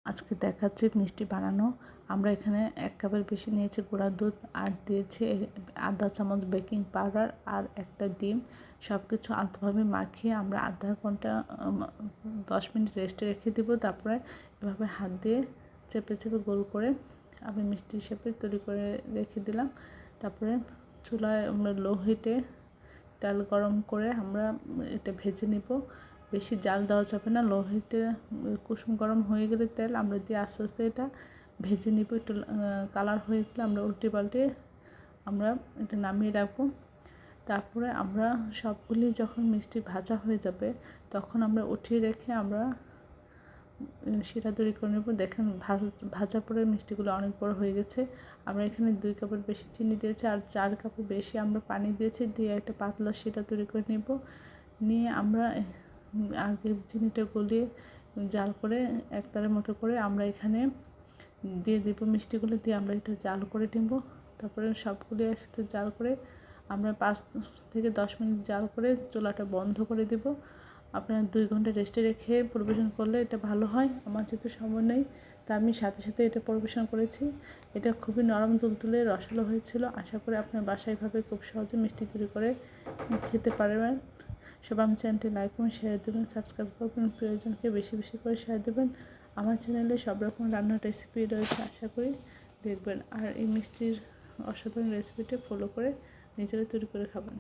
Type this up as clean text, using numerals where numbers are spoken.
আজকে দেখাচ্ছি মিষ্টি বানানো। আমরা এখানে 1 কাপের বেশি নিয়েছি গুঁড়া দুধ, আর দিয়েছি আধা চামচ বেকিং পাউডার আর একটা ডিম। সব কিছু আলতোভাবে মাখিয়ে আমরা আধা ঘন্টা 10 মিনিট রেস্টে রেখে দেবো। তারপরে এভাবে হাত দিয়ে চেপে চেপে গোল করে আমি মিষ্টি শেপে তৈরি করে রেখে দিলাম। তারপরে চুলায় আমরা লো হিটে তেল গরম করে আমরা এটা ভেজে নিব। বেশি জাল দেওয়া যাবে না। লো হিটে কুসুম গরম হয়ে গেলে তেল আমরা দিয়ে আস্তে আস্তে এটা ভেজে নিব। একটু কালার হয়ে গেলে আমরা উল্টে পাল্টে আমরা এটা নামিয়ে রাখবো। তারপরে আমরা সবগুলি যখন মিষ্টি ভাজা হয়ে যাবে তখন আমরা উঠিয়ে রেখে আমরা শিরা তৈরি করে নেব। দেখেন ভাজা পরে মিষ্টিগুলো অনেক বড় হয়ে গেছে। আমরা এখানে 2 কাপের বেশি চিনি দিয়েছি আর 4 কাপের বেশি আমরা পানি দিয়েছি। দিয়ে একটা পাতলা শিরা তৈরি করে নেব। নিয়ে আমরা আগে চিনিটা গলিয়ে জাল করে একতারের মতো করে আমরা এখানে দিয়ে দেবো মিষ্টিগুলো। দিয়ে আমরা এটা জাল করে নেব। তারপরে সবগুলো একসাথে জাল করে আমরা 5 থেকে 10 মিনিট জাল করে চুলাটা বন্ধ করে দেব। আপনার 2 ঘন্টা রেস্টে রেখে পরিবেশন করলে এটা ভালো হয়। আমার যেহেতু সময় নেই তা আমি সাথে সাথে এটা পরিবেশন করেছি। এটা খুবই নরম তুলতুলে রসালো হয়েছিল। আশা করি আপনার বাসায় এভাবে খুব সহজে মিষ্টি তৈরি করে খেতে পারবেন। সবাই আমার চ্যানেলটি লাইক করুন, শেয়ার দেবেন, সাবস্ক্রাইব করবেন, প্রিয়জনকে বেশি বেশি করে শেয়ার দেবেন। আমার চ্যানেলে সব রকম রান্নার রেসিপি রয়েছে, আশা করি দেখবেন। আর এই মিষ্টির অসাধারণ রেসিপিটা ফলো করে নিজেরা তৈরি করে খাবেন।